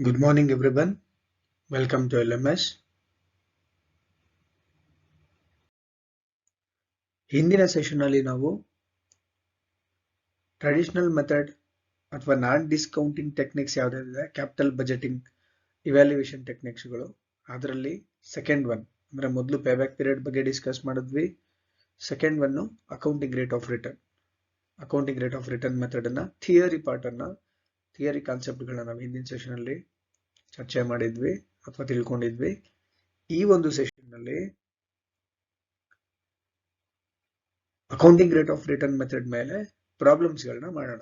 Good morning everyone. Welcome to LMS. ಹಿಂದಿನ session ಅಲ್ಲಿ ನಾವು ಟ್ರೆಡಿಷನಲ್ ಮೆಥಡ್ ಅಥವಾ ನಾನ್ ಡಿಸ್ಕೌಂಟಿಂಗ್ ಟೆಕ್ನಿಕ್ಸ್ ಯಾವ್ದಿದೆ, ಕ್ಯಾಪಿಟಲ್ ಬಜೆಟಿಂಗ್, ಇವ್ಯಾಲ್ಯೂಯೇಷನ್ ಟೆಕ್ನಿಕ್ಸ್ಗಳು, ಅದರಲ್ಲಿ ಸೆಕೆಂಡ್ ಒನ್ ಅಂದ್ರೆ ಮೊದಲು ಪೇಬ್ಯಾಕ್ ಪೀರಿಯಡ್ ಬಗ್ಗೆ ಡಿಸ್ಕಸ್ ಮಾಡಿದ್ವಿ. Second one accounting rate of return method ಅನ್ನ ಥಿಯರಿ ಕಾನ್ಸೆಪ್ಟ್ಗಳನ್ನ ನಾವು ಹಿಂದಿನ ಸೆಷನ್ ಅಲ್ಲಿ ಚರ್ಚೆ ಮಾಡಿದ್ವಿ ಅಥವಾ ತಿಳ್ಕೊಂಡಿದ್ವಿ. ಈ ಒಂದು ಸೆಷನ್ ನಲ್ಲಿ accounting rate of return method ಮೇಲೆ ಪ್ರಾಬ್ಲಮ್ಸ್ ಗಳನ್ನ ಮಾಡೋಣ.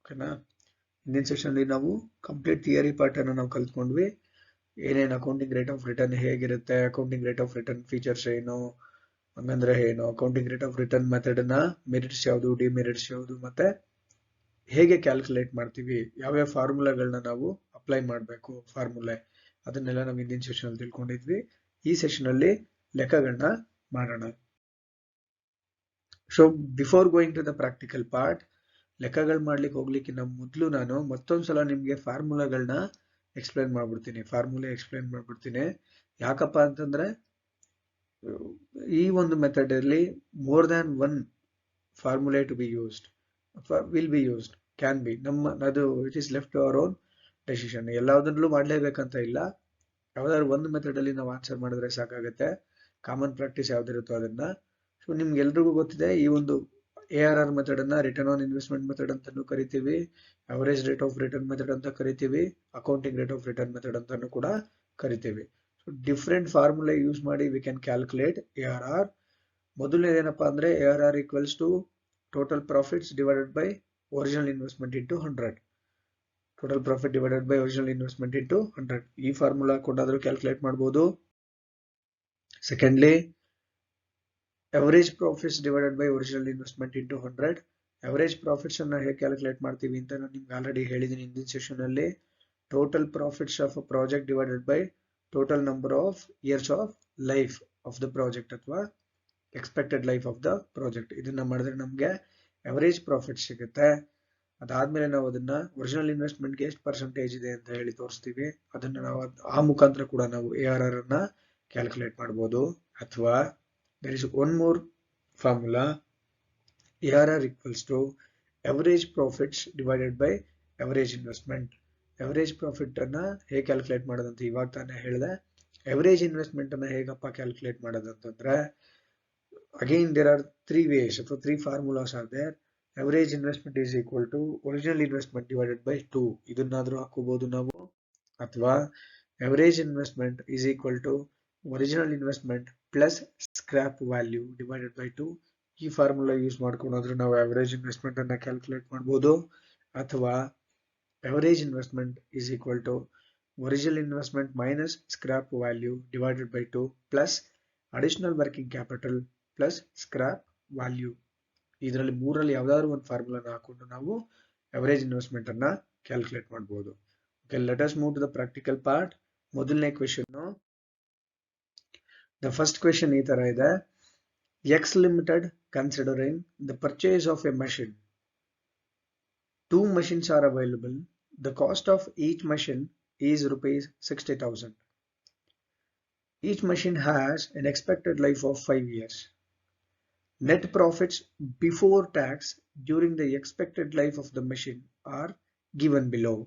ಓಕೆನಾ? ಹಿಂದಿನ ಸೆಷನ್ ಅಲ್ಲಿ ನಾವು ಕಂಪ್ಲೀಟ್ ಥಿಯರಿ ಪಾರ್ಟ್ ಅನ್ನು ನಾವು ಕಲ್ತ್ಕೊಂಡ್ವಿ. ಏನೇನು ಅಕೌಂಟಿಂಗ್ ರೇಟ್ ಆಫ್ ರಿಟರ್ನ್ ಹೇಗಿರುತ್ತೆ, accounting rate of return features ಏನು, ಹಂಗಂದ್ರೆ ಏನು, accounting rate of return method ನ ಮೆರಿಟ್ಸ್ ಯಾವುದು, ಡಿಮೆರಿಟ್ಸ್ ಯಾವುದು, ಮತ್ತೆ ಹೇಗೆ ಕ್ಯಾಲ್ಕುಲೇಟ್ ಮಾಡ್ತೀವಿ, ಯಾವ್ಯಾವ ಫಾರ್ಮುಲಾಗಳನ್ನ ನಾವು ಅಪ್ಲೈ ಮಾಡಬೇಕು, ಫಾರ್ಮುಲೆ ಅದನ್ನೆಲ್ಲ ನಾವು ಹಿಂದಿನ ಸೆಷನ್ ಅಲ್ಲಿ ತಿಳ್ಕೊಂಡಿದ್ವಿ. ಈ ಸೆಷನ್ ಅಲ್ಲಿ ಲೆಕ್ಕಗಳನ್ನ ಮಾಡೋಣ. So before going to the practical part, ಲೆಕ್ಕಗಳು ಮಾಡ್ಲಿಕ್ಕೆ ಹೋಗ್ಲಿಕ್ಕಿಂತ ಮೊದಲು ನಾನು ಮತ್ತೊಂದ್ಸಲ ನಿಮ್ಗೆ ಫಾರ್ಮುಲಾಗಳನ್ನ ಎಕ್ಸ್ಪ್ಲೈನ್ ಮಾಡ್ಬಿಡ್ತೀನಿ. ಯಾಕಪ್ಪ ಅಂತಂದ್ರೆ ಈ ಒಂದು ಮೆಥಡ್ ಅಲ್ಲಿ more than one formulae to be used ಅಥವಾ will be used, can be, ಅದು it is left to our own decision. ಎಲ್ಲದನ್ನೂ ಮಾಡ್ಲೇಬೇಕಂತ ಇಲ್ಲ. ಯಾವ್ದಾದ್ರು ಒಂದು ಮೆಥಡ್ ಅಲ್ಲಿ ನಾವು ಆನ್ಸರ್ ಮಾಡಿದ್ರೆ ಸಾಕಾಗುತ್ತೆ. ಕಾಮನ್ ಪ್ರಾಕ್ಟೀಸ್ ಯಾವ್ದಿರುತ್ತೋ ಅದನ್ನ. ಸೊ ನಿಮ್ಗೆ ಎಲ್ರಿಗೂ ಗೊತ್ತಿದೆ, ಈ ಒಂದು ARR ಮೆಥಡ್ ಅನ್ನ ರಿಟರ್ನ್ ಆನ್ ಇನ್ವೆಸ್ಟ್ಮೆಂಟ್ ಮೆಥಡ್ ಅಂತಾನು ಕರಿತೀವಿ, average rate of return method ಅಂತ ಕರಿತೀವಿ, accounting rate of return method ಅಂತಾನು ಕೂಡ ಕರಿತೀವಿ. ಸೊ ಡಿಫ್ರೆಂಟ್ ಫಾರ್ಮುಲಾ ಯೂಸ್ ಮಾಡಿ ವಿ ಕ್ಯಾನ್ ಕ್ಯಾಲ್ಕುಲೇಟ್ ARR. ಮೊದಲನೇದೇನಪ್ಪಾ ಅಂದ್ರೆ ARR equals to total profits divided by original investment into 100. Total profit divided by original investment into 100. ಈ formula ಕೊಟ್ಟಾದ್ರೂ calculate ಮಾಡಬಹುದು. Secondly, average profits divided by original investment into 100. Average profits ಅನ್ನ ಹೇಗೆ calculate ಮಾಡ್ತೀವಿ ಅಂತ ನಾನು ನಿಮ್ಗೆ ಆಲ್ರೆಡಿ ಹೇಳಿದ್ದೀನಿ ಹಿಂದಿನ ಸೆಷನ್ ಅಲ್ಲಿ. Total profits of a project divided by total number of years of life of the project ಅಥವಾ expected life of the project. ಇದನ್ನ ಮಾಡಿದ್ರೆ ನಮ್ಗೆ ಅವರೇಜ್ ಪ್ರಾಫಿಟ್ ಸಿಗುತ್ತೆ. ಅದಾದ್ಮೇಲೆ ನಾವು ಅದನ್ನ ಒರಿಜಿನಲ್ ಇನ್ವೆಸ್ಟ್ಮೆಂಟ್ಗೆ ಎಷ್ಟು ಪರ್ಸೆಂಟೇಜ್ ಇದೆ ಅಂತ ಹೇಳಿ ತೋರಿಸ್ತೀವಿ. ಅದನ್ನ ನಾವು ಆ ಮುಖಾಂತರ ಕೂಡ ನಾವು ARR ಅನ್ನ ಕ್ಯಾಲ್ಕುಲೇಟ್ ಮಾಡಬಹುದು. ಅಥವಾ there is one more formula, ARR equals to average profits divided by average investment. Average profit ಅನ್ನ ಹೇಗೆ ಕ್ಯಾಲ್ಕುಲೇಟ್ ಮಾಡೋದಂತ ಇವಾಗ ತಾನೇ ಹೇಳಿದೆ. average investment ಅನ್ನ ಹೇಗಪ್ಪ calculate ಮಾಡೋದಂತಂದ್ರೆ, again there are three ways ಅಥವಾ three formulas are there. average investment is equal to original investment divided by 2. ಇದನ್ನಾದ್ರೂ ಹಾಕೋಬಹುದು ನಾವು. ಅಥವಾ average investment is equal to original investment plus scrap value divided by 2. ಈ formula use ಮಾಡ್ಕೊಂಡ್ರೆ ನಾವು average investment ಅನ್ನ calculate ಮಾಡಬಹುದು. ಅಥವಾ average investment is equal to original investment minus scrap value divided by 2 plus additional working capital plus scrap value. ಇದರಲ್ಲಿ ಮೂರಲ್ಲಿ ಯಾವ್ದಾದ್ರು ಒಂದು ಫಾರ್ಮುಲಾನ ಹಾಕೊಂಡು ನಾವು ಅವರೇಜ್ ಇನ್ವೆಸ್ಟ್ಮೆಂಟ್ ಅನ್ನ ಕ್ಯಾಲ್ಕುಲೇಟ್ ಮಾಡಬಹುದು. Okay, let us move to the practical part. ಮೊದಲನೇ ಕ್ವೆಶ್ಚನ್, the first question ಈ ತರ ಇದೆ. X Limited considering the purchase of a machine. 2 machines are available. The cost of each machine is rupees 60,000. Each machine has an expected life of 5 years. Net profits before tax during the expected life of the machine are given below.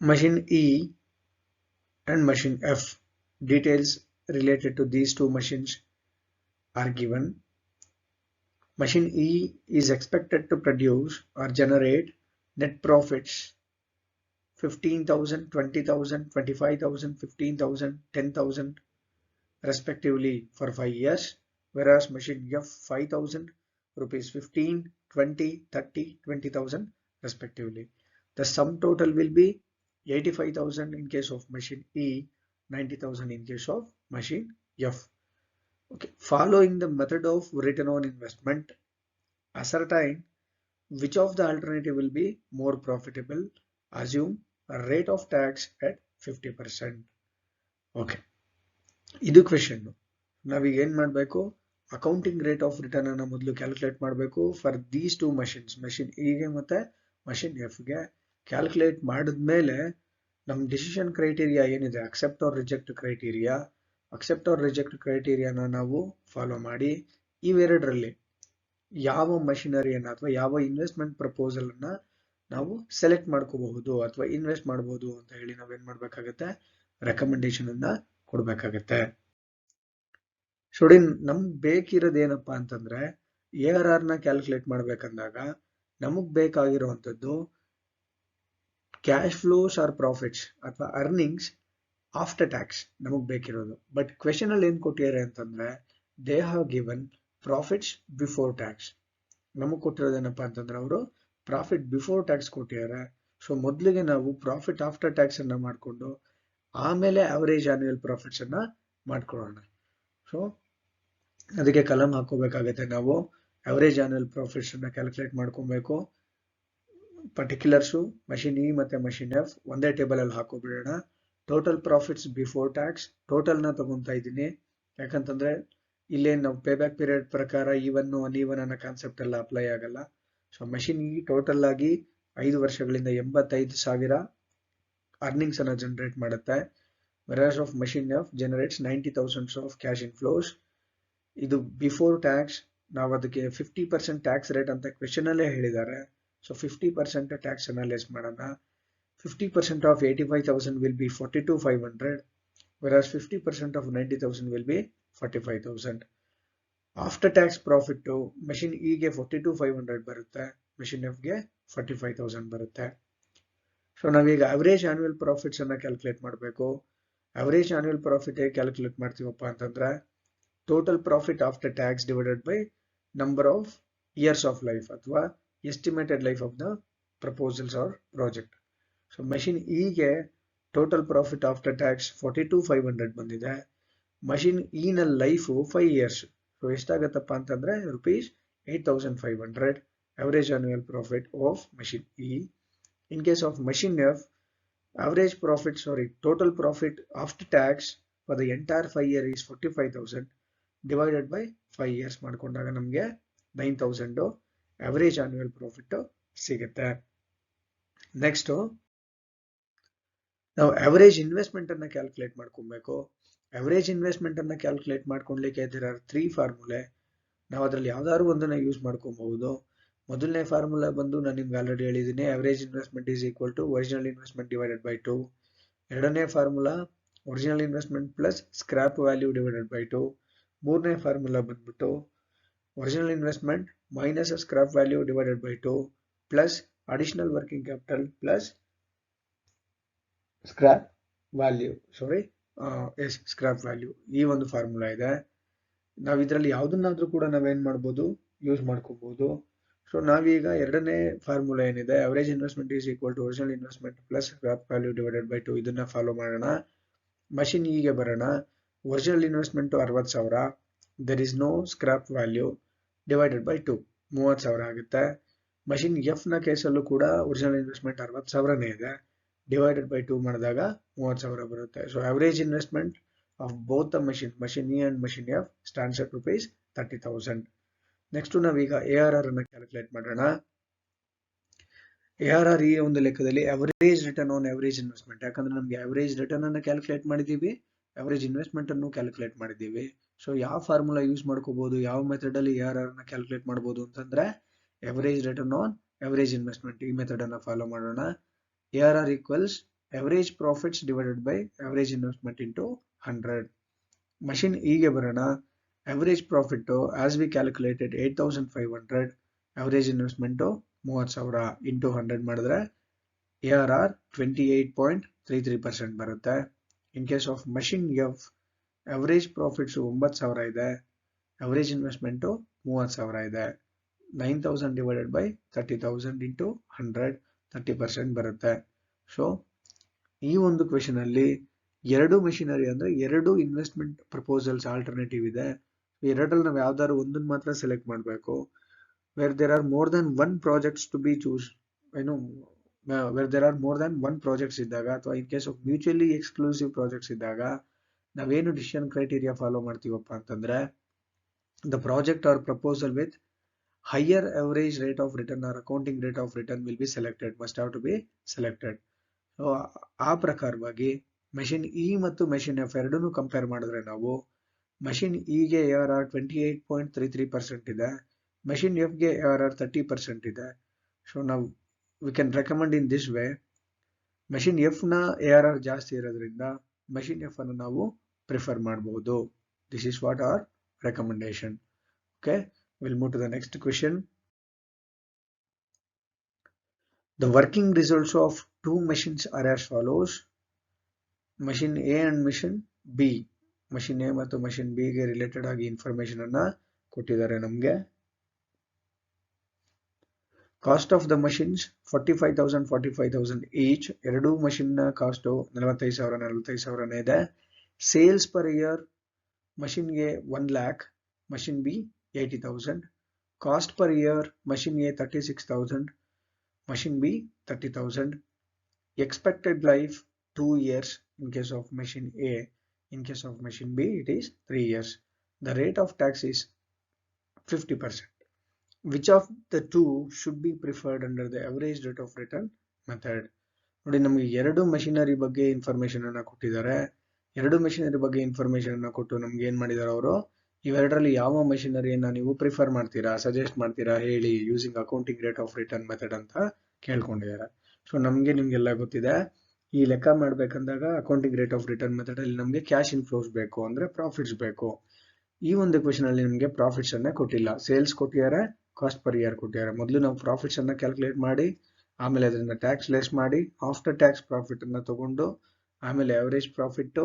Machine E and machine F. Details related to these two machines are given. Machine E is expected to produce or generate net profits 15,000, 20,000, 25,000, 15,000, 10,000 respectively for 5 years, whereas machine F 5,000, rupees 15, 20, 30, 20,000 respectively. The sum total will be 85,000 in case of machine E, 90,000 in case of machine F. Okay, following the method of return on investment, ascertain which of the alternative will be more profitable. Assume a rate of tax at 50%. Okay, ಇದು question. ನಾವೀಗ ಏನ್ ಮಾಡಬೇಕು, accounting rate of return ಅನ್ನ ಮೊದಲು calculate ಮಾಡಬೇಕು for these two machines, machine ಇಗೆ ಮತ್ತೆ machine ಎಫ್ಗೆ ಕ್ಯಾಲ್ಕುಲೇಟ್ ಮಾಡಿದ್ಮೇಲೆ ನಮ್ಮ ಡಿಸಿಷನ್ ಕ್ರೈಟೀರಿಯಾ ಏನಿದೆ accept or reject criteria, accept or reject ಕ್ರೈಟೀರಿಯಾನ ನಾವು ಫಾಲೋ ಮಾಡಿ ಇವೆರಡರಲ್ಲಿ ಯಾವ ಮಷಿನರಿಯನ್ನು ಅಥವಾ ಯಾವ ಇನ್ವೆಸ್ಟ್ಮೆಂಟ್ ಪ್ರಪೋಸಲ್ ಅನ್ನ ನಾವು ಸೆಲೆಕ್ಟ್ ಮಾಡ್ಕೋಬಹುದು ಅಥವಾ ಇನ್ವೆಸ್ಟ್ ಮಾಡಬಹುದು ಅಂತ ಹೇಳಿ ನಾವೇನ್ ಮಾಡ್ಬೇಕಾಗತ್ತೆ, ರೆಕಮೆಂಡೇಶನ್ ಅನ್ನ ಕೊಡ್ಬೇಕಾಗತ್ತೆ. ಸ್ಟೂಡೆಂಟ್ ನಮ್ಗೆ ಬೇಕಿರೋದು ಏನಪ್ಪಾ ಅಂತಂದ್ರೆ ARR ನ ಕ್ಯಾಲ್ಕುಲೇಟ್ ಮಾಡ್ಬೇಕಂದಾಗ ನಮಗ್ ಬೇಕಾಗಿರುವಂತದ್ದು ಕ್ಯಾಶ್ ಫ್ಲೋಸ್ ಆರ್ ಪ್ರಾಫಿಟ್ಸ್ ಅಥವಾ ಅರ್ನಿಂಗ್ಸ್ ಆಫ್ಟರ್ ಟ್ಯಾಕ್ಸ್ ನಮಗ್ ಬೇಕಿರೋದು. ಬಟ್ ಕ್ವೆಶನ್ ಅಲ್ಲಿ ಏನ್ ಕೊಟ್ಟಿದ್ದಾರೆ ಅಂತಂದ್ರೆ they have given profits before tax. ನಮಗ್ ಕೊಟ್ಟಿರೋದೇನಪ್ಪಾ ಅಂತಂದ್ರೆ ಅವರು ಪ್ರಾಫಿಟ್ ಬಿಫೋರ್ ಟ್ಯಾಕ್ಸ್ ಕೊಟ್ಟಿದ್ದಾರೆ. ಸೊ ಮೊದಲಿಗೆ ನಾವು ಪ್ರಾಫಿಟ್ ಆಫ್ಟರ್ ಟ್ಯಾಕ್ಸ್ ಅನ್ನ ಮಾಡ್ಕೊಂಡು ಆಮೇಲೆ ಅವರೇಜ್ ಆನ್ಯುವಲ್ ಪ್ರಾಫಿಟ್ಸ್ ಅನ್ನ ಮಾಡ್ಕೊಳ್ಳೋಣ. ಸೊ ಅದಕ್ಕೆ ಕಲಂ ಹಾಕೋಬೇಕಾಗತ್ತೆ ನಾವು. ಅವರೇಜ್ ಆನ್ಯುವಲ್ ಪ್ರಾಫಿಟ್ಸ್ ಅನ್ನ ಕ್ಯಾಲ್ಕುಲೇಟ್ ಮಾಡ್ಕೊಬೇಕು. ಪರ್ಟಿಕ್ಯುಲರ್ಸು ಮಷಿನ್ ಇ ಮತ್ತೆ ಮಷಿನ್ ಎಫ್ ಒಂದೇ ಟೇಬಲ್ ಅಲ್ಲಿ ಹಾಕೋಬಿಡೋಣ. Total profits before tax total ನ ತಗೊಂತಾ ಇದ್ದೀನಿ, ಯಾಕಂತಂದ್ರೆ ಇಲ್ಲೇ ನಾವು ಪೇಬ್ಯಾಕ್ ಪೀರಿಯಡ್ ಪ್ರಕಾರ ಈವನ್ ಅನ್ಈವನ್ ಅನ್ನೋ ಕಾನ್ಸೆಪ್ಟ್ ಎಲ್ಲ ಅಪ್ಲೈ ಆಗಲ್ಲ. ಸೊ ಮಷಿನ್ ಇ ಟೋಟಲ್ ಆಗಿ 5 ವರ್ಷಗಳಿಂದ 85,000 ಅರ್ನಿಂಗ್ಸ್ ಅನ್ನ ಜನರೇಟ್ ಮಾಡುತ್ತೆ. Whereas of machine F generates 90,000 of cash inflows. ಇದು ಬಿಫೋರ್ ಟ್ಯಾಕ್ಸ್. ನಾವು ಅದಕ್ಕೆ 50% ಟ್ಯಾಕ್ಸ್ ರೇಟ್ ಅಂತ ಕ್ವೆಶನ್ ಅಲ್ಲೇ ಹೇಳಿದ್ದಾರೆ. ಸೊ 50% ಟ್ಯಾಕ್ಸ್ ಅನ್ನ ಲೆಸ್ ಮಾಡೋಣ. 50% of 85,000 will be 42,500, whereas 50% of 90,000 will be 45,000. After tax profit machine ಇಗೆ 42,500 ಬರುತ್ತೆ, ಮಷಿನ್ ಎಫ್ ಗೆ 45,000 ಬರುತ್ತೆ. ಸೊ ನಾವೀಗ ಅವರೇಜ್ ಆನ್ಯುವಲ್ ಪ್ರಾಫಿಟ್ಸ್ ಅನ್ನ ಕ್ಯಾಲ್ಕುಲೇಟ್ ಮಾಡಬೇಕು. ಅವರೇಜ್ ಆನ್ಯುವಲ್ ಪ್ರಾಫಿಟ್ ಹೇಗೆ ಕ್ಯಾಲ್ಕುಲೇಟ್ ಮಾಡ್ತೀವಪ್ಪ ಅಂತಂದ್ರೆ total profit after tax divided by number of years of life ಅಥವಾ estimated life of the proposals or project. So machine ಇಗೆ ಟೋಟಲ್ ಪ್ರಾಫಿಟ್ ಆಫ್ಟರ್ ಟ್ಯಾಕ್ಸ್ 42,500 ಬಂದಿದೆ. Machine E ನ life 5 years. So ಎಷ್ಟಾಗತ್ತಪ್ಪ ಅಂತಂದ್ರೆ ₹8,500 average annual profit of machine E. In case of machine F average profit, total profit after tax for the entire 5 year is 45,000 divided by 5 years ಮಾಡ್ಕೊಂಡಾಗ ನಮಗೆ 9,000 average annual profit ಸಿಗುತ್ತೆ. Next ನಾವು average investment ಅನ್ನ calculate ಮಾಡ್ಕೊಬೇಕು. average investment ಅನ್ನ calculate ಮಾಡ್ಕೊಳ್ಲಿಕ್ಕೆ there are 3 ಫಾರ್ಮುಲೆ. ನಾವು ಅದರಲ್ಲಿ ಯಾವ್ದಾದ್ರು ಒಂದನ್ನ ಯೂಸ್ ಮಾಡ್ಕೊಬಹುದು. ಮೊದಲನೇ ಫಾರ್ಮುಲಾ ಬಂದು ನಾನು ನಿಮ್ಗೆ ಆಲ್ರೆಡಿ ಹೇಳಿದ್ದೀನಿ, average investment is equal to original investment divided by 2. ಎರಡನೇ formula original investment plus scrap value divided by 2. ಮೂರನೇ ಫಾರ್ಮುಲಾ ಬಂದ್ಬಿಟ್ಟು original investment minus scrap value divided by 2 plus additional working capital plus scrap value scrap value. ಈ ಒಂದು formula ಇದೆ. ನಾವು ಇದರಲ್ಲಿ ಯಾವ್ದನ್ನಾದ್ರೂ ಕೂಡ ನಾವೇನ್ ಮಾಡ್ಬೋದು, ಯೂಸ್ ಮಾಡ್ಕೋಬಹುದು. ಸೊ ನಾವೀಗ ಎರಡನೇ ಫಾರ್ಮುಲಾ ಏನಿದೆ average investment is equal to original investment plus scrap value divided by 2 ಇದನ್ನ ಫಾಲೋ ಮಾಡೋಣ. ಮಷಿನ್ ಇಗೆ ಬರೋಣ. Original investment 60,000, there is no scrap value divided by 2 30,000 ಆಗುತ್ತೆ. ಮಷಿನ್ ಎಫ್ ನ ಕೇಸಲ್ಲೂ ಕೂಡ ಒರಿಜಿನಲ್ ಇನ್ವೆಸ್ಟ್ಮೆಂಟ್ 60,000ನೇ ಇದೆ, ಡಿವೈಡೆಡ್ ಬೈ 2 ಮಾಡಿದಾಗ 30,000 ಬರುತ್ತೆ. So average investment of both the machine E and machine F stands at ₹30,000. Next ನಾವೀಗ ARR ಅನ್ನ ಕ್ಯಾಲ್ಕುಲೇಟ್ ಮಾಡೋಣ. ARR ಈ ಒಂದು ಲೆಕ್ಕದಲ್ಲಿ average return on average investment, ಯಾಕಂದ್ರೆ ನಮ್ಗೆ ಅವರೇಜ್ ರಿಟರ್ನ್ ಅನ್ನ ಕ್ಯಾಲ್ಕುಲೇಟ್ ಮಾಡಿದೀವಿ, ಅವರೇಜ್ ಇನ್ವೆಸ್ಟ್ಮೆಂಟ್ ಅನ್ನು ಕ್ಯಾಲ್ಕುಲೇಟ್ ಮಾಡಿದೀವಿ. ಸೊ ಯಾವ ಫಾರ್ಮುಲಾ ಯೂಸ್ ಮಾಡ್ಕೋಬಹುದು, ಯಾವ ಮೆಥಡ್ ಅಲ್ಲಿ ARR ಅನ್ನ ಕ್ಯಾಲ್ಕುಲೇಟ್ ಮಾಡಬಹುದು ಅಂತಂದ್ರೆ average return on average investment ಈ ಮೆಥಡ್ ಅನ್ನ ಫಾಲೋ ಮಾಡೋಣ. ARR equals average profits divided by average investment into 100. Machine ಇಗೆ ಬರೋಣ. Average profit as we calculated 8,500, average investment 30,000 into 100 ಮಾಡಿದ್ರೆ ARR 28.33% ಬರುತ್ತೆ. ಇನ್ case of machine F average profits 9,000 ಇದೆ, average investment 30,000 ಇದೆ. 9,000 divided by 30,000 into 100 30% ಬರುತ್ತೆ. So ಈ ಒಂದು question ಅಲ್ಲಿ ಎರಡು ಮೆಷಿನರಿ ಅಂದ್ರೆ ಎರಡು ಇನ್ವೆಸ್ಟ್ಮೆಂಟ್ ಪ್ರಪೋಸಲ್ಸ್ ಆಲ್ಟರ್ನೇಟಿವ್ ಇದೆ. ಎರಡರಲ್ಲಿ ನಾವು ಯಾವ್ದಾದ್ರು ಒಂದನ್ನು ಮಾತ್ರ ಸೆಲೆಕ್ಟ್ ಮಾಡಬೇಕು. Where there are more than one projects to be choose, where there are more than one projects ಇದ್ದಾಗ ಅಥವಾ in case of mutually exclusive projects ಇದ್ದಾಗ ನಾವೇನು ಡಿಸಿಷನ್ ಕ್ರೈಟೀರಿಯಾ ಫಾಲೋ ಮಾಡ್ತೀವಪ್ಪ ಅಂತಂದ್ರೆ the project or proposal with higher average rate of return or accounting rate of return will be selected, must have to be selected. So ಆ ಪ್ರಕಾರವಾಗಿ machine E ಮತ್ತು machine F ಎರಡನ್ನೂ compare ಮಾಡಿದ್ರೆ ನಾವು machine ಇಗೆ ARR 28.33% ಇದೆ, machine ಎಫ್ಗೆ ARR 30% ಇದೆ. So ನಾವು we can recommend in this way, machine F ನ ARR ಜಾಸ್ತಿ ಇರೋದ್ರಿಂದ ಮೆಷಿನ್ ಎಫ್ ಅನ್ನು ನಾವು ಪ್ರಿಫರ್ ಮಾಡಬಹುದು. This is what our recommendation. Okay, will move to the next question. The working results of two machines are as follows. Machine A and machine B. Machine A ಮತ್ತು machine B ಗೆ related ಆಗಿ information ಅನ್ನ ಕೊಟ್ಟಿದ್ದಾರೆ ನಮಗೆ. Cost of the machines 45,000 each. ಎರಡೂ machine ನ cost 45,000 ಇದೆ. Sales per year machine ಗೆ 1 lakh, machine B 80,000. Cost per year machine A 36,000, machine B 30,000. Expected life 2 years in case of machine A. In case of machine B it is 3 years. The rate of tax is 50%. Which of the two should be preferred under the average rate of return method? ನೋಡಿ, ನಮಗೆ ಎರಡು machinery ಬಗ್ಗೆ information ಅನ್ನ ಕೊಟ್ಟಿದ್ದಾರೆ. ಎರಡು machinery ಬಗ್ಗೆ information ಅನ್ನ ಕೊಟ್ಟು ನಮ್ಗೆ ಏನ್ ಮಾಡಿದಾರೆ ಅವರು, ಇವೆರಡರಲ್ಲಿ ಯಾವ ಮಷಿನರಿಯನ್ನ ನೀವು ಪ್ರಿಫರ್ ಮಾಡ್ತೀರಾ, ಸಜೆಸ್ಟ್ ಮಾಡ್ತೀರಾ ಹೇಳಿ, using accounting rate of return method ಅಂತ ಕೇಳ್ಕೊಂಡಿದ್ದಾರೆ. ಸೊ ನಿಮ್ಗೆಲ್ಲ ಗೊತ್ತಿದೆ, ಈ ಲೆಕ್ಕ ಮಾಡ್ಬೇಕಂದಾಗ accounting rate of return method ಅಲ್ಲಿ ನಮಗೆ ಕ್ಯಾಶ್ ಇನ್ಫ್ಲೋಸ್ ಬೇಕು, ಅಂದ್ರೆ ಪ್ರಾಫಿಟ್ಸ್ ಬೇಕು. ಈ ಒಂದು ಕ್ವೆಶ್ಚನ್ ಅಲ್ಲಿ ನಿಮಗೆ ಪ್ರಾಫಿಟ್ಸ್ ಅನ್ನ ಕೊಟ್ಟಿಲ್ಲ, ಸೇಲ್ಸ್ ಕೊಟ್ಟಿದ್ದಾರೆ, ಕಾಸ್ಟ್ ಪರ್ ಇಯರ್ ಕೊಟ್ಟಿದ್ದಾರೆ. ಮೊದಲು ನಾವು ಪ್ರಾಫಿಟ್ಸ್ ಅನ್ನ ಕ್ಯಾಲ್ಕುಲೇಟ್ ಮಾಡಿ, ಆಮೇಲೆ ಅದರಿಂದ ಟ್ಯಾಕ್ಸ್ ಲೆಸ್ ಮಾಡಿ, ಆಫ್ಟರ್ ಟ್ಯಾಕ್ಸ್ ಪ್ರಾಫಿಟ್ ಅನ್ನ ತಗೊಂಡು, ಆಮೇಲೆ ಅವರೇಜ್ ಪ್ರಾಫಿಟ್,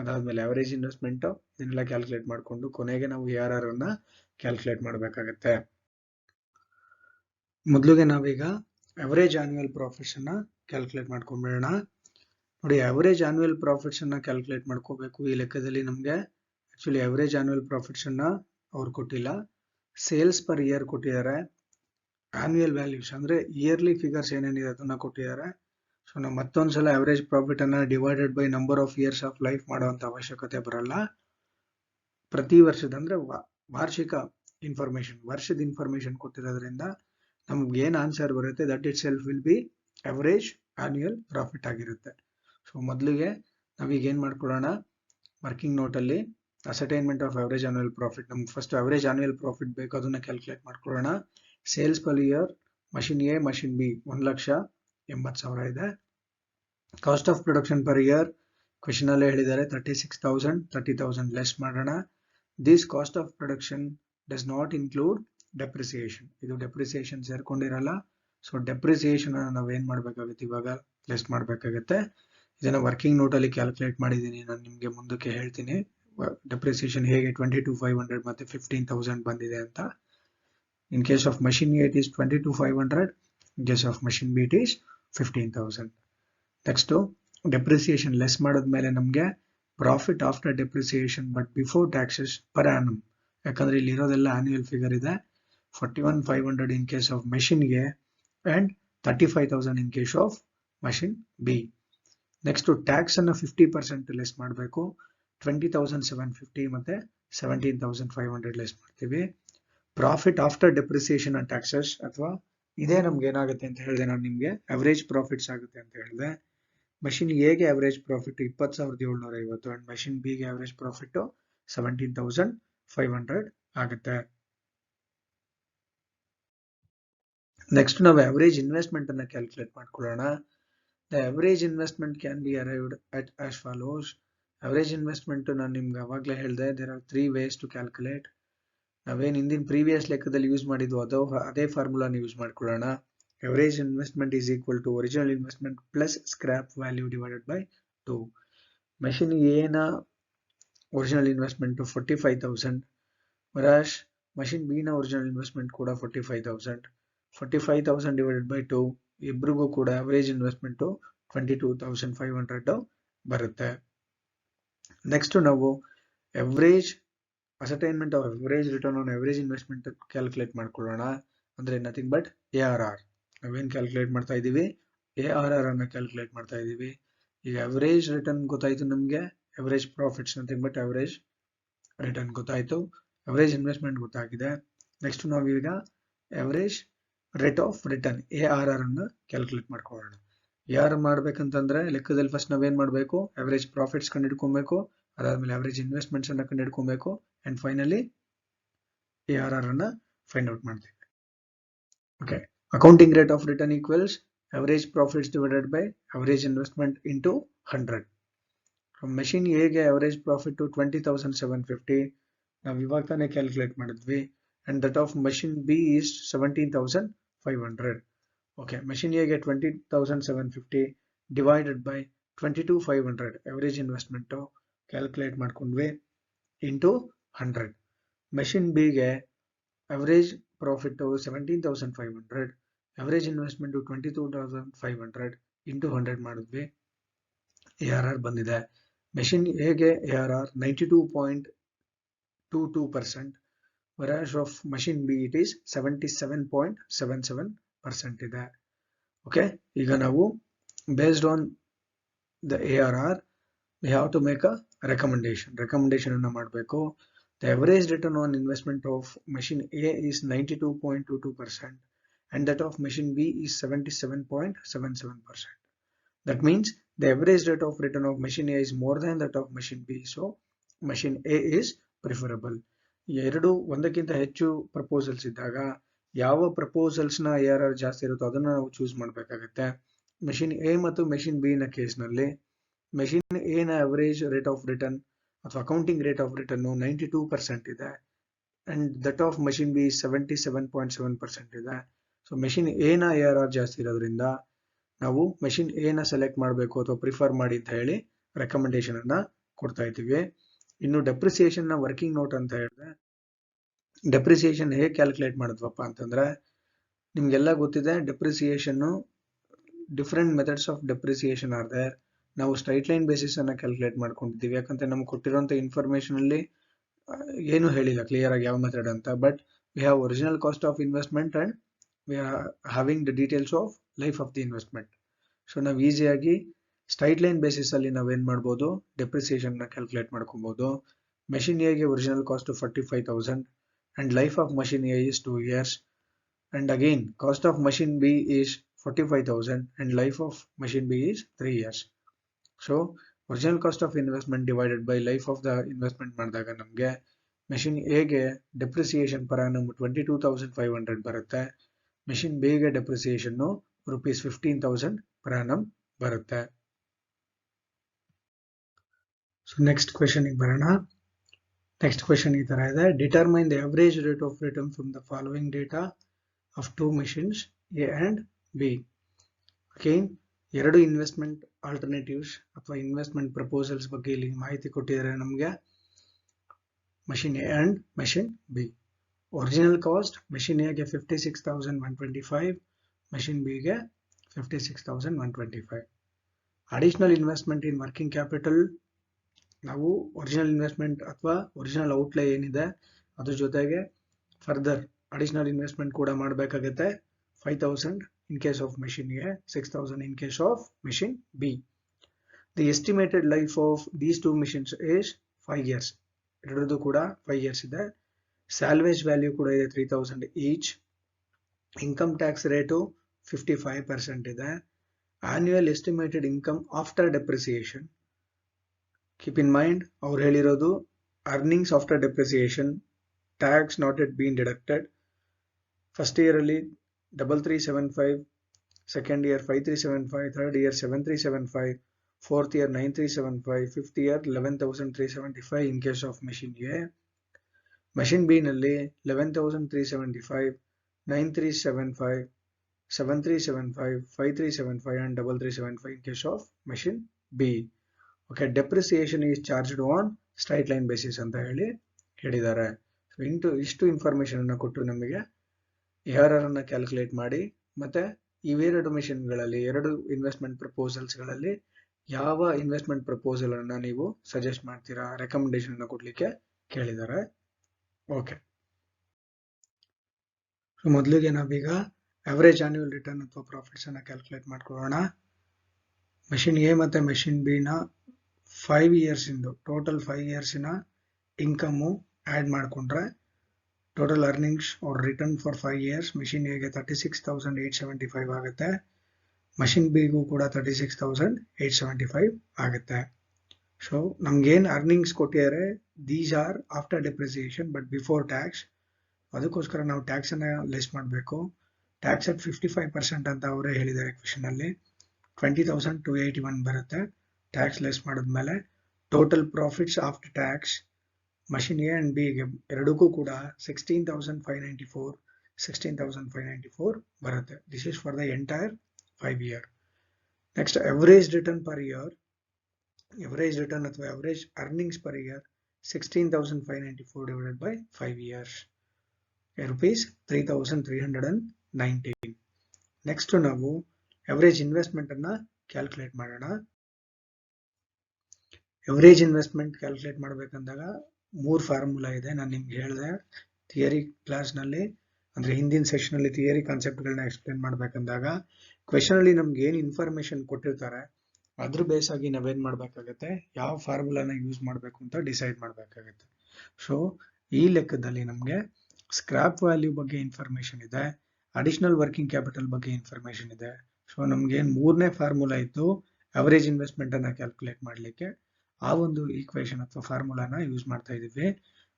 ಅದಾದ್ಮೇಲೆ ಅವರೇಜ್ ಇನ್ವೆಸ್ಟ್ಮೆಂಟ್, ಇದನ್ನೆಲ್ಲ ಕ್ಯಾಲ್ಕುಲೇಟ್ ಮಾಡಿಕೊಂಡು ಕೊನೆಗೆ ನಾವು ARR ಅನ್ನ ಕ್ಯಾಲ್ಕುಲೇಟ್ ಮಾಡಬೇಕಾಗತ್ತೆ. ಮೊದಲಿಗೆ ನಾವೀಗ ಅವರೇಜ್ ಆನ್ಯುವಲ್ ಪ್ರಾಫಿಟ್ಸ್ ಅನ್ನ ಕ್ಯಾಲ್ಕುಲೇಟ್ ಮಾಡ್ಕೊಂಡ್ಬಿಡೋಣ. ನೋಡಿ, ಅವರೇಜ್ ಆನ್ಯುವಲ್ ಪ್ರಾಫಿಟ್ಸ್ ಅನ್ನ ಕ್ಯಾಲ್ಕುಲೇಟ್ ಮಾಡ್ಕೋಬೇಕು. ಈ ಲೆಕ್ಕದಲ್ಲಿ ನಮ್ಗೆ ಆಕ್ಚುಲಿ ಅವರೇಜ್ ಆನ್ಯುವಲ್ ಪ್ರಾಫಿಟ್ಸ್ ಅನ್ನ ಅವ್ರು ಕೊಟ್ಟಿಲ್ಲ, ಸೇಲ್ಸ್ ಪರ್ ಇಯರ್ ಕೊಟ್ಟಿದ್ದಾರೆ, ಆನ್ಯುವಲ್ ವ್ಯಾಲ್ಯೂಸ್ ಅಂದ್ರೆ ಇಯರ್ಲಿ ಫಿಗರ್ಸ್ ಏನೇನಿದೆ ಅದನ್ನ ಕೊಟ್ಟಿದ್ದಾರೆ. ಸೊ ನಾವು ಮತ್ತೊಂದ್ಸಲ ಅವರೇಜ್ ಪ್ರಾಫಿಟ್ ಅನ್ನ divided by number of years of life ಮಾಡುವಂತ ಅವಶ್ಯಕತೆ ಬರಲ್ಲ. ಪ್ರತಿ ವರ್ಷದ ಅಂದ್ರೆ ವಾರ್ಷಿಕ ಇನ್ಫಾರ್ಮೇಶನ್, ವರ್ಷದ ಇನ್ಫಾರ್ಮೇಶನ್ ಕೊಟ್ಟಿರೋದ್ರಿಂದ ನಮ್ಗೆ ಏನ್ ಆನ್ಸರ್ ಬರುತ್ತೆ that it self will be average annual profit ಆಗಿರುತ್ತೆ. ಸೊ ಮೊದಲಿಗೆ ನಾವೀಗ ಏನ್ ಮಾಡ್ಕೊಳ್ಳೋಣ, ವರ್ಕಿಂಗ್ ನೋಟ್ ಅಲ್ಲಿ ascertainment of average annual profit, ನಮ್ಗೆ ಫಸ್ಟ್ ಅವರೇಜ್ ಆನ್ಯುವಲ್ ಪ್ರಾಫಿಟ್ ಬೇಕು, ಅದನ್ನ ಕ್ಯಾಲ್ಕುಲೇಟ್ ಮಾಡ್ಕೊಳ್ಳೋಣ. Sales per year machine A machine B 1,80,000 ಇದೆ. Cost of production per year question ಅಲ್ಲೇ ಹೇಳಿದ್ದಾರೆ 36,000, 30,000 ಲೆಸ್ ಮಾಡೋಣ. This cost of production does not include depreciation, ಇದು depreciation ಸೇರ್ಕೊಂಡಿರಲ್ಲ. So depreciation ನಾವು ಏನ್ ಮಾಡ್ಬೇಕಾಗುತ್ತೆ, ಇವಾಗ ಲೆಸ್ ಮಾಡ್ಬೇಕಾಗತ್ತೆ. ಇದನ್ನ ವರ್ಕಿಂಗ್ ನೋಟ್ ಅಲ್ಲಿ ಕ್ಯಾಲ್ಕುಲೇಟ್ ಮಾಡಿದೀನಿ, ನಾನು ನಿಮ್ಗೆ ಮುಂದಕ್ಕೆ ಹೇಳ್ತೀನಿ ಡೆಪ್ರಿಸಿಯೇಷನ್ ಹೇಗೆ 22,500 ಮತ್ತೆ 15,000 ಬಂದಿದೆ ಅಂತ. ಇನ್ case of machine A it is 22,500, in case of machine B it is 15,000. Next depreciation less ಮಾಡಿದ್ಮೇಲೆ ನಮ್ಗೆ profit after depreciation but before taxes per annum, ಯಾಕಂದ್ರೆ ಇಲ್ಲಿ ಇರೋದೆಲ್ಲ ಆನ್ಯುವಲ್ ಫಿಗರ್ ಇದೆ. 41,500 ಇನ್ ಕೇಸ್ ಆಫ್ ಮಷಿನ್ ಗೆ and 35,000 in case of machine B. Next tax ಅನ್ನ 50% less ಮಾಡಬೇಕು, 20,750 ಮತ್ತೆ 17,500 ಲೆಸ್ ಮಾಡ್ತೀವಿ. Profit after depreciation and taxes, ಅಥವಾ ಇದೇ ನಮ್ಗೆ ಏನಾಗುತ್ತೆ ಅಂತ ಹೇಳಿದೆ ನಾನು ನಿಮ್ಗೆ, ಅವರೇಜ್ ಪ್ರಾಫಿಟ್ಸ್ ಆಗುತ್ತೆ ಅಂತ ಹೇಳಿದೆ. ಮಷಿನ್ ಎಗೆ average profit 20,750 and machine B ಗೆ ಅವರೇಜ್ ಪ್ರಾಫಿಟ್ 17,500 ಆಗುತ್ತೆ. ನೆಕ್ಸ್ಟ್ ನಾವು ಅವರೇಜ್ ಇನ್ವೆಸ್ಟ್ಮೆಂಟ್ ಅನ್ನ ಕ್ಯಾಲ್ಕುಲೇಟ್ ಮಾಡ್ಕೊಳ್ಳೋಣ. The average investment can be arrived at as follows. Average investment ನಾನು ನಿಮ್ಗೆ ಅವಾಗಲೇ ಹೇಳಿದೆ, there are 3 ways to calculate. ನಾವೇನು ಹಿಂದಿನ ಪ್ರೀವಿಯಸ್ ಲೆಕ್ಕದಲ್ಲಿ ಯೂಸ್ ಮಾಡಿದ್ವು ಅದೇ ಫಾರ್ಮುಲಾನ ಯೂಸ್ ಮಾಡ್ಕೊಳ್ಳೋಣ. Average investment is equal to original investment plus scrap value divided by 2. Machine ಎನ ಒರಿಜಿನಲ್ ಇನ್ವೆಸ್ಟ್ಮೆಂಟ್ 45,000, ವರಾಶ್ ಮಷಿನ್ ಬಿ ನ ಒರಿಜಿನಲ್ ಇನ್ವೆಸ್ಟ್ಮೆಂಟ್ ಕೂಡ 45,000. 45,000 ಡಿವೈಡೆಡ್ ಬೈ 2, ಇಬ್ರಿಗೂ ಕೂಡ ಅವರೇಜ್ ಇನ್ವೆಸ್ಟ್ಮೆಂಟ್ 22,500 ಬರುತ್ತೆ. ನೆಕ್ಸ್ಟ್ ನಾವು average ascertainment of average return on average investment calculate ಮಾಡ್ಕೊಳ್ಳೋಣ. ಅಂದ್ರೆ nothing but ARR. ನಾವೇನ್ ಕ್ಯಾಲ್ಕುಲೇಟ್ ಮಾಡ್ತಾ ಇದೀವಿ, ARR ಅನ್ನ ಕ್ಯಾಲ್ಕುಲೇಟ್ ಮಾಡ್ತಾ ಇದೀವಿ. ಈಗ ಅವರೇಜ್ ರಿಟರ್ನ್ ಗೊತ್ತಾಯ್ತು ನಮ್ಗೆ, average profits nothing but average return ಗೊತ್ತಾಯ್ತು, ಅವರೇಜ್ ಇನ್ವೆಸ್ಟ್ಮೆಂಟ್ ಗೊತ್ತಾಗಿದೆ. ನೆಕ್ಸ್ಟ್ ನಾವೀಗ average rate of return ARR ಅನ್ನ ಕ್ಯಾಲ್ಕುಲೇಟ್ ಮಾಡ್ಕೊಳ್ಳೋಣ. ARR ಮಾಡ್ಬೇಕಂತಂದ್ರೆ ಲೆಕ್ಕದಲ್ಲಿ ಫಸ್ಟ್ ನಾವೇನ್ ಮಾಡಬೇಕು, ಅವರೇಜ್ ಪ್ರಾಫಿಟ್ಸ್ ಕಂಡುಹಿಡ್ಕೊಬೇಕು, ಅದಾದ್ಮೇಲೆ ಅವರೇಜ್ ಇನ್ವೆಸ್ಟ್ಮೆಂಟ್ಸ್ ಅನ್ನ ಕಂಡುಹಿಡ್ಕೊಬೇಕು, ಅಂಡ್ ಫೈನಲಿ ARR ಅನ್ನ ಫೈಂಡ್ ಔಟ್ ಮಾಡ್ತೀವಿ. Okay, accounting rate of return equals average profits divided by average investment into 100. Machine ಎಗೆ ಅವರೇಜ್ ಪ್ರಾಫಿಟ್ 20,750 ನಾವು ಇವಾಗ ತಾನೇ ಕ್ಯಾಲ್ಕುಲೇಟ್ ಮಾಡಿದ್ವಿ, and that of machine B is 17,500. Okay, machine ಎಗೆ 20,750 divided by 22,500 average investment calculate ಮಾಡ್ಕೊಂಡ್ವಿ into 100. Machine ಬಿಗೆ average profit 17,500, average investment 22,500 into 100 ಮಾಡಿದ್ವಿ, ARR ಬಂದಿದೆ. ಮೆಷಿನ್ ಎಗೆ ARR 92.22%, whereas of machine B it is 77.77% ಇದೆ. ಓಕೆ, ಈಗ ನಾವು based on the ARR we have to make a recommendation ಅನ್ನ ಮಾಡಬೇಕು. The average return on investment of machine A is 92.22% and that of machine B is 77.77%. That means the average rate of return of machine A is more than that of machine B, so machine A is preferable. ಎರಡು ಒಂದಕ್ಕಿಂತ ಹೆಚ್ಚು proposals ಇದ್ದಾಗ ಯಾವ proposals ನ ARR ಜಾಸ್ತಿ ಇರುತ್ತೋ ಅದನ್ನ ನಾವು ಚೂಸ್ ಮಾಡಬೇಕಾಗುತ್ತೆ. ಮೆಷಿನ್ ಎ ಮತ್ತು ಮೆಷಿನ್ ಬಿ ನ ಕೇಸ್ ನಲ್ಲಿ ಮೆಷಿನ್ ಎ ನ ಅವರೇಜ್ ರೇಟ್ ಆಫ್ ರಿಟರ್ನ್ ಅಥವಾ ಅಕೌಂಟಿಂಗ್ ರೇಟ್ ಆಫ್ ರಿಟರ್ನ್ 92% ಇದೆ, and that of machine B 77.7% ಇದೆ. ಸೊ ಮೆಷಿನ್ ಎ ನ ARR ಜಾಸ್ತಿ ಇರೋದ್ರಿಂದ ನಾವು ಮೆಷಿನ್ ಎ ನ ಸೆಲೆಕ್ಟ್ ಮಾಡಬೇಕು ಅಥವಾ ಪ್ರಿಫರ್ ಮಾಡಿ ಅಂತ ಹೇಳಿ ರೆಕಮೆಂಡೇಶನ್ ಅನ್ನ ಕೊಡ್ತಾ ಇದ್ದೀವಿ. ಇನ್ನು ಡೆಪ್ರಿಸಿಯೇಷನ್ ನ ವರ್ಕಿಂಗ್ ನೋಟ್ ಅಂತ ಹೇಳಿದ್ರೆ, ಡೆಪ್ರಿಸಿಯೇಷನ್ ಹೇಗೆ ಕ್ಯಾಲ್ಕುಲೇಟ್ ಮಾಡಿದ್ವಪ್ಪ ಅಂತಂದ್ರೆ, ನಿಮ್ಗೆಲ್ಲ ಗೊತ್ತಿದೆ depreciation different methods of depreciation are there. ನಾವು ಸ್ಟ್ರೈಟ್ ಲೈನ್ ಬೇಸಿಸ್ ಅನ್ನ ಕ್ಯಾಲ್ಕುಲೇಟ್ ಮಾಡ್ಕೊಂಡಿದ್ದೀವಿ, ಯಾಕಂದ್ರೆ ನಮ್ಗೆ ಕೊಟ್ಟಿರುವಂತ ಇನ್ಫಾರ್ಮೇಶನ್ ಅಲ್ಲಿ ಏನು ಹೇಳಿಲ್ಲ ಕ್ಲಿಯರ್ ಆಗಿ ಯಾವ ಮೆಥಡ್ ಅಂತ. But we have original cost of investment and we are having the details of life of the investment. So ನಾವು ಈಸಿಯಾಗಿ ಸ್ಟ್ರೈಟ್ ಲೈನ್ ಬೇಸಿಸ್ ಅಲ್ಲಿ ನಾವೇನ್ ಮಾಡ್ಬೋದು, ಡೆಪ್ರಿಸಿಯೇಷನ್ ನ ಕ್ಯಾಲ್ಕುಲೇಟ್ ಮಾಡ್ಕೊಬಹುದು. ಮೆಷಿನ್ ಎಗೆ original cost 45,000 and life of machine A is 2 years, and again cost of machine B is 45,000 and life of machine B is 3 years. So original cost of investment divided by life of the investment ಮಾಡಿದಾಗ ನಮಗೆ machine A ಗೆ depreciation per annum 22,500 ಬರುತ್ತೆ, machine B ಗೆ depreciation ₹15,000 per annum ಬರುತ್ತೆ. So next question ಬರೋಣ. Next question ಈ ತರ ಇದೆ, determine the average rate of return from the following data of two machines A and B. Again ಎರಡು investment alternatives ಅಥವಾ investment proposals ಬಗ್ಗೆ ಇಲ್ಲಿ ಮಾಹಿತಿ ಕೊಟ್ಟಿದ್ದಾರೆ ನಮಗೆ. Machine A and machine B. Original cost machine ಎಗೆ 56,125, ಮೆಷಿನ್ ಬಿಗೆ 56,125. Additional investment in working capital, ನಾವು ಒರಿಜಿನಲ್ ಇನ್ವೆಸ್ಟ್ಮೆಂಟ್ ಅಥವಾ ಒರಿಜಿನಲ್ ಔಟ್ಲೇ ಏನಿದೆ ಅದ್ರ ಜೊತೆಗೆ ಫರ್ದರ್ ಅಡಿಷನಲ್ ಇನ್ವೆಸ್ಟ್ಮೆಂಟ್ ಕೂಡ ಮಾಡಬೇಕಾಗುತ್ತೆ. 5,000 in case of machine A, 6,000 in case of machine B. The estimated life of these two machines is 5 years. ಎರಡರದ್ದು ಕೂಡ 5 years ಇದೆ. Salvage value ಕೂಡ ಇದೆ 3,000 each. Income tax rate 55% ಇದೆ. Annual estimated income after depreciation. Keep in mind, ಅವ್ರು ಹೇಳಿರೋದು earnings after depreciation, tax not yet been deducted. First year ಅಲ್ಲಿ 3,375, second year 5,375, third year 7,375, fourth year 9,375, fifth year 11,375 in case of machine A. Machine B ನಲ್ಲಿ 11,375, 9,375, 7,375, 5,375 and 3,375 in case of machine B. Okay, depreciation is charged on straight line basis ಅಂತ ಹೇಳಿದ್ದಾರೆ. ಇಷ್ಟು information ಅನ್ನ ಕೊಟ್ಟು ನಮಗೆ ARR ಅನ್ನ calculate ಮಾಡಿ, ಮತ್ತೆ ಇವೆರಡು ಮೆಷಿನ್ಗಳಲ್ಲಿ ಎರಡು ಇನ್ವೆಸ್ಟ್ಮೆಂಟ್ ಪ್ರಪೋಸಲ್ಸ್ ಗಳಲ್ಲಿ ಯಾವ ಇನ್ವೆಸ್ಟ್ಮೆಂಟ್ ಪ್ರಪೋಸಲ್ ಅನ್ನ ನೀವು ಸಜೆಸ್ಟ್ ಮಾಡ್ತೀರಾ, ರೆಕಮೆಂಡೇಶನ್ ಅನ್ನ ಕೊಡ್ಲಿಕ್ಕೆ ಕೇಳಿದ್ದಾರೆ. ಓಕೆ, ಮೊದಲಿಗೆ ನಾವೀಗ ಅವರೇಜ್ ಆನ್ಯುವಲ್ ರಿಟರ್ನ್ ಅಥವಾ ಪ್ರಾಫಿಟ್ಸ್ ಅನ್ನ ಕ್ಯಾಲ್ಕುಲೇಟ್ ಮಾಡ್ಕೊಳ್ಳೋಣ. ಮೆಷಿನ್ ಎ ಮತ್ತೆ ಮೆಷಿನ್ ಬಿ ನ 5 years ಇಂದು ಟೋಟಲ್ 5 years ಇನ ಇನ್ಕಮ್ ಆಡ್ ಮಾಡ್ಕೊಂಡ್ರೆ total earnings or return for 5 years machine ಎಗೆ 36,875 ಆಗುತ್ತೆ. ಮಷಿನ್ ಬಿಗೂ ಕೂಡ 36,875 ಆಗುತ್ತೆ. ಸೊ ನಮ್ಗೇನು ಅರ್ನಿಂಗ್ಸ್ ಕೊಟ್ಟಿದ್ದಾರೆ these are after depreciation but before tax. ಅದಕ್ಕೋಸ್ಕರ ನಾವು ಟ್ಯಾಕ್ಸ್ ಅನ್ನ ಲೆಸ್ ಮಾಡಬೇಕು. ಟ್ಯಾಕ್ಸ್ ಅಟ್ 55% ಅಂತ ಅವರೇ ಹೇಳಿದ್ದಾರೆ ಕ್ವೆಶನ್ ಅಲ್ಲಿ. 20,281 ಬರುತ್ತೆ. ಟ್ಯಾಕ್ಸ್ ಲೆಸ್ ಮಾಡಿದ್ಮೇಲೆ total profits after tax machine A and B ಗೆ ಎರಡಕ್ಕೂ ಕೂಡ 16,594 ಬರುತ್ತೆ. This is for the entire 5 year. Next average return per year, average return ಅಥವಾ average earnings per year 16,594 divided by 5 years rupees 3,319. Next ನಾವು average investment ಅನ್ನ calculate ಮಾಡೋಣ. Average investment calculate ಮಾಡಬೇಕಂದಾಗ 3 formula ಇದೆ. ನಾನು ನಿಮ್ಗೆ ಹೇಳಿದೆ ಥಿಯರಿ ಕ್ಲಾಸ್ನಲ್ಲಿ, ಅಂದ್ರೆ ಹಿಂದಿನ ಸೆಷನ್ ಅಲ್ಲಿ ಥಿಯರಿ ಕಾನ್ಸೆಪ್ಟ್ಗಳನ್ನ ಎಕ್ಸ್ಪ್ಲೇನ್ ಮಾಡಬೇಕಂದಾಗ ಕ್ವೆಶನ್ ಅಲ್ಲಿ ನಮ್ಗೆ ಏನು ಇನ್ಫಾರ್ಮೇಶನ್ ಕೊಟ್ಟಿರ್ತಾರೆ ಅದ್ರ ಬೇಸ್ ಆಗಿ ನಾವೇನ್ ಮಾಡ್ಬೇಕಾಗತ್ತೆ, ಯಾವ ಫಾರ್ಮುಲಾನ ಯೂಸ್ ಮಾಡಬೇಕು ಅಂತ ಡಿಸೈಡ್ ಮಾಡಬೇಕಾಗತ್ತೆ. ಸೊ ಈ ಲೆಕ್ಕದಲ್ಲಿ ನಮ್ಗೆ ಸ್ಕ್ರಾಪ್ ವ್ಯಾಲ್ಯೂ ಬಗ್ಗೆ ಇನ್ಫಾರ್ಮೇಶನ್ ಇದೆ, ಅಡಿಷನಲ್ ವರ್ಕಿಂಗ್ ಕ್ಯಾಪಿಟಲ್ ಬಗ್ಗೆ ಇನ್ಫಾರ್ಮೇಶನ್ ಇದೆ. ಸೊ ನಮ್ಗೆ ಏನ್ 3ನೇ ಫಾರ್ಮುಲಾ ಇತ್ತು ಅವರೇಜ್ ಇನ್ವೆಸ್ಟ್ಮೆಂಟ್ ಅನ್ನ ಕ್ಯಾಲ್ಕುಲೇಟ್ ಮಾಡ್ಲಿಕ್ಕೆ, ಆ ಒಂದು ಈಕ್ವೇಶನ್ ಅಥವಾ ಫಾರ್ಮುಲಾನ ಯೂಸ್ ಮಾಡ್ತಾ ಇದೀವಿ,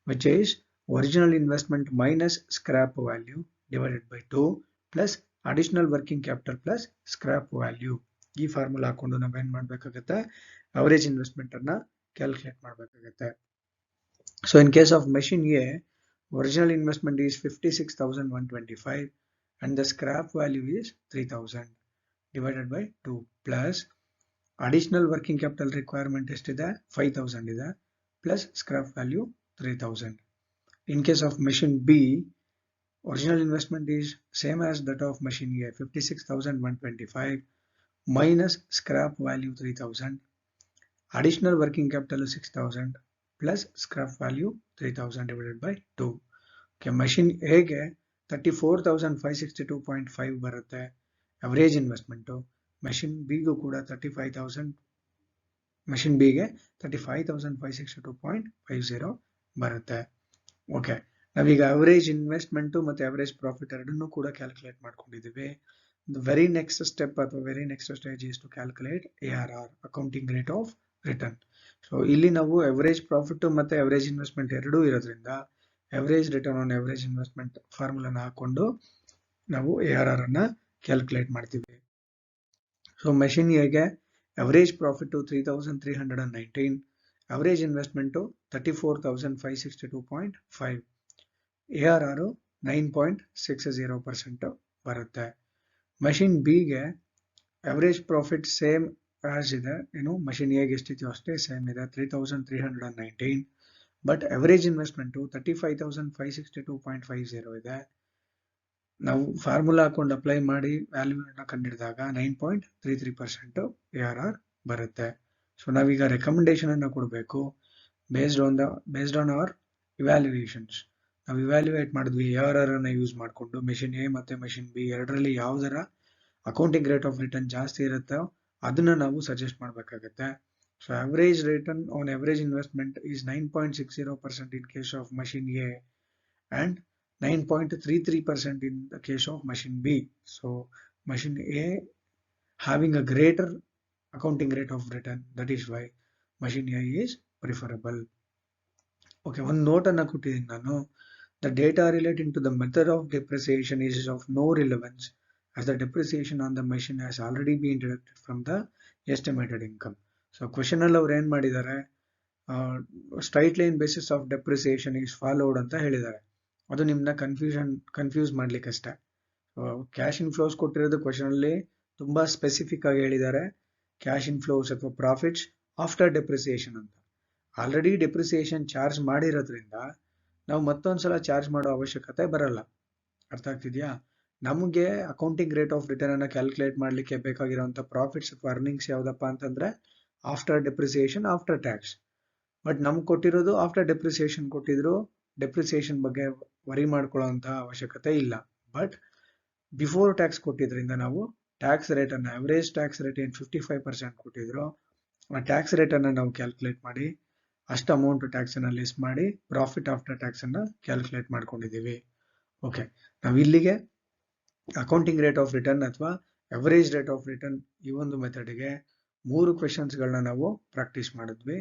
which is original investment minus scrap value divided by 2 plus additional working capital plus scrap value. ಈ ಫಾರ್ಮುಲಾ ಹಾಕೊಂಡು ನಾವೇನ್ ಮಾಡ್ಬೇಕಾಗತ್ತೆ, ಅವರೇಜ್ ಇನ್ವೆಸ್ಟ್ಮೆಂಟ್ ಅನ್ನ ಕ್ಯಾಲ್ಕುಲೇಟ್ ಮಾಡ್ಬೇಕಾಗತ್ತೆ. So in case of machine A, original investment is 56,125 and the scrap value is 3,000 divided by 2 plus additional working capital requirement ಎಷ್ಟಿದೆ 5,000 ಇದೆ plus scrap value 3,000. In case of machine B, original investment is same as that of machine A, 56,125 minus scrap value 3,000, additional working capital 6,000 plus scrap value 3,000 divided by 2. Okay, machine A ಗೆ 34,562.5 ಬರುತ್ತೆ average investment. Machine B ಗೂ ಕೂಡ 35,000, machine B ಗೆ 35,562.50 ಬರುತ್ತೆ. Okay, ನಾವೀಗ average investment ಮತ್ತೆ average profit ಎರಡನ್ನೂ ಕೂಡ ಕ್ಯಾಲ್ಕುಲೇಟ್ ಮಾಡ್ಕೊಂಡಿದ್ದೀವಿ. ವೆರಿ ನೆಕ್ಸ್ಟ್ ಸ್ಟೆಪ್ ಅಥವಾ very next stage is to calculate ARR, accounting rate of return. So ಇಲ್ಲಿ ನಾವು ಅವರೇಜ್ ಪ್ರಾಫಿಟ್ ಮತ್ತೆ ಅವರೇಜ್ ಇನ್ವೆಸ್ಟ್ಮೆಂಟ್ ಎರಡೂ ಇರೋದ್ರಿಂದ average return on average investment ಫಾರ್ಮುಲಾನ ಹಾಕೊಂಡು ನಾವು ARR ಅನ್ನ ಕ್ಯಾಲ್ಕುಲೇಟ್ ಮಾಡ್ತೀವಿ. ಸೊ ಮೆಷಿನ್ ಎಗೆ average profit 3,319, average investment 34,562.5, ARR 9.60% ಬರುತ್ತೆ. ಮಷಿನ್ ಬಿಗೆ ಅವರೇಜ್ ಪ್ರಾಫಿಟ್ ಸೇಮ್ ಆಸ್ ಇದೆ, ಏನು ಮಷಿನ್ ಎಗೆ ಎಷ್ಟಿದೆಯೋ ಅಷ್ಟೇ ಸೇಮ್ ಇದೆ, 3,319, ಬಟ್ ಅವರೇಜ್ ಇನ್ವೆಸ್ಟ್ಮೆಂಟ್ 35,562.50 ಇದೆ. ನಾವು ಫಾರ್ಮುಲಾ ಹಾಕೊಂಡು ಅಪ್ಲೈ ಮಾಡಿ ವ್ಯಾಲ್ಯೂ ಕಂಡಿಡಿದಾಗ 9.33% ARR ಬರುತ್ತೆ. ಸೊ ನಾವೀಗ ರೆಕಮೆಂಡೇಶನ್ ಅನ್ನ ಕೊಡಬೇಕು ಬೇಸ್ಡ್ ಆನ್ ಅವರ್ ಇವ್ಯಾಲ್ಯೂಯೇಷನ್ಸ್. ನಾವು ಇವ್ಯಾಲ್ಯೂಯೇಟ್ ಮಾಡಿದ್ವಿ ARR ಅನ್ನ ಯೂಸ್ ಮಾಡಿಕೊಂಡು ಮೆಷಿನ್ ಎ ಮತ್ತೆ ಮೆಷಿನ್ ಬಿ ಎರಡರಲ್ಲಿ ಯಾವ್ದರ ಅಕೌಂಟಿಂಗ್ ರೇಟ್ ಆಫ್ ರಿಟರ್ನ್ ಜಾಸ್ತಿ ಇರುತ್ತೋ ಅದನ್ನ ನಾವು ಸಜೆಸ್ಟ್ ಮಾಡಬೇಕಾಗತ್ತೆ. So average return on average investment is 9.60% in case of machine A and 9.33% in the case of machine B. So machine A having a greater accounting rate of return, that is why machine A is preferable. Okay, one note anna kottidini nanu, the data relating to the method of depreciation is of no relevance as the depreciation on the machine has already been deducted from the estimated income. So question ಅಲ್ಲಿ ಅವ್ರು ಏನ್ ಮಾಡಿದ್ದಾರೆ, straight line basis of depreciation is followed ಅಂತ ಹೇಳಿದ್ದಾರೆ. ಅದು ನಿಮ್ನ confuse ಮಾಡ್ಲಿಕ್ಕೆ ಅಷ್ಟೇ. ಕ್ಯಾಶ್ ಇನ್ಫ್ಲೋಸ್ ಕೊಟ್ಟಿರೋದು ಕ್ವೆಶನ್ ಅಲ್ಲಿ ತುಂಬಾ ಸ್ಪೆಸಿಫಿಕ್ ಆಗಿ ಹೇಳಿದ್ದಾರೆ, ಕ್ಯಾಶ್ ಇನ್ಫ್ಲೋಸ್ ಅಥವಾ ಪ್ರಾಫಿಟ್ಸ್ ಆಫ್ಟರ್ ಡೆಪ್ರಿಸಿಯೇಷನ್ ಅಂತ. ಆಲ್ರೆಡಿ ಡೆಪ್ರಿಸಿಯೇಷನ್ ಚಾರ್ಜ್ ಮಾಡಿರೋದ್ರಿಂದ ನಾವು ಮತ್ತೊಂದ್ಸಲ ಚಾರ್ಜ್ ಮಾಡೋ ಅವಶ್ಯಕತೆ ಬರಲ್ಲ. ಅರ್ಥ ಆಗ್ತಿದ್ಯಾ? ನಮಗೆ ಅಕೌಂಟಿಂಗ್ ರೇಟ್ ಆಫ್ ರಿಟರ್ನ್ ಅನ್ನ ಕ್ಯಾಲ್ಕುಲೇಟ್ ಮಾಡ್ಲಿಕ್ಕೆ ಬೇಕಾಗಿರುವಂತ ಪ್ರಾಫಿಟ್ಸ್ ಅಥವಾ ಅರ್ನಿಂಗ್ಸ್ ಯಾವ್ದಪ್ಪ ಅಂತಂದ್ರೆ after depreciation after tax. But ನಮ್ಗೆ ಕೊಟ್ಟಿರೋದು ಆಫ್ಟರ್ ಡೆಪ್ರಿಸಿಯೇಷನ್ ಕೊಟ್ಟಿದ್ರು, ಡೆಪ್ರಿಸಿಯೇಷನ್ ಬಗ್ಗೆ ವರಿ ಮಾಡ್ಕೊಳ್ಳೋಂತ ಅವಶ್ಯಕತೆ ಇಲ್ಲ. ಬಟ್ ಬಿಫೋರ್ ಟ್ಯಾಕ್ಸ್ ಕೊಟ್ಟಿದ್ರಿಂದ ನಾವು ಟ್ಯಾಕ್ಸ್ ರೇಟ್ ಅನ್ನ, ಅವರೇಜ್ ಟ್ಯಾಕ್ಸ್ ರೇಟ್ ಏನ್ 55% ಕೊಟ್ಟಿದ್ರು, ಆ ಟ್ಯಾಕ್ಸ್ ರೇಟ್ ಅನ್ನ ನಾವು ಕ್ಯಾಲ್ಕುಲೇಟ್ ಮಾಡಿ ಅಷ್ಟು ಅಮೌಂಟ್ ಟ್ಯಾಕ್ಸ್ ಅನ್ನ ಲೆಸ್ ಮಾಡಿ ಪ್ರಾಫಿಟ್ ಆಫ್ಟರ್ ಟ್ಯಾಕ್ಸ್ ಅನ್ನ ಕ್ಯಾಲ್ಕುಲೇಟ್ ಮಾಡ್ಕೊಂಡಿದ್ದೀವಿ. ಓಕೆ, ನಾವು ಇಲ್ಲಿಗೆ ಅಕೌಂಟಿಂಗ್ ರೇಟ್ ಆಫ್ ರಿಟರ್ನ್ ಅಥವಾ ಅವರೇಜ್ ರೇಟ್ ಆಫ್ ರಿಟರ್ನ್ ಈ ಒಂದು ಮೆಥಡ್ಗೆ 3 ಕ್ವೆಶನ್ಸ್ಗಳನ್ನ ನಾವು ಪ್ರಾಕ್ಟೀಸ್ ಮಾಡಿದ್ವಿ.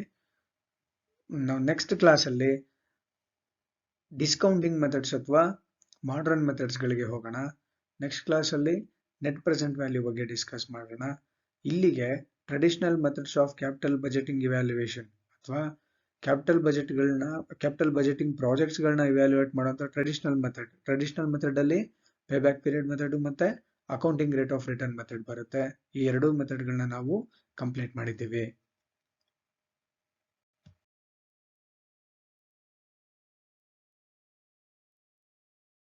ನಾವು ನೆಕ್ಸ್ಟ್ ಕ್ಲಾಸಲ್ಲಿ ಡಿಸ್ಕೌಂಟಿಂಗ್ ಮೆಥಡ್ಸ್ ಅಥವಾ ಮಾಡರ್ನ್ ಮೆಥಡ್ಸ್ಗಳಿಗೆ ಹೋಗೋಣ. ನೆಕ್ಸ್ಟ್ ಕ್ಲಾಸಲ್ಲಿ ನೆಟ್ ಪ್ರೆಸೆಂಟ್ ವ್ಯಾಲ್ಯೂ ಬಗ್ಗೆ ಡಿಸ್ಕಸ್ ಮಾಡೋಣ. ಇಲ್ಲಿಗೆ traditional methods of capital budgeting evaluation ಅಥವಾ ಕ್ಯಾಪಿಟಲ್ ಬಜೆಟಿಂಗ್ ಪ್ರಾಜೆಕ್ಟ್ಸ್ಗಳನ್ನ ಇವ್ಯಾಲ್ಯೂಯೇಟ್ ಮಾಡುವಂಥ ಟ್ರೆಡಿಷನಲ್ ಮೆಥಡ್ ಅಲ್ಲಿ ಪೇಬ್ಯಾಕ್ ಪೀರಿಯಡ್ ಮೆಥಡ್ ಮತ್ತೆ accounting rate of return method ಬರುತ್ತೆ. ಈ 2 ಮೆಥಡ್ಗಳನ್ನ ನಾವು ಕಂಪ್ಲೀಟ್ ಮಾಡಿದ್ದೀವಿ.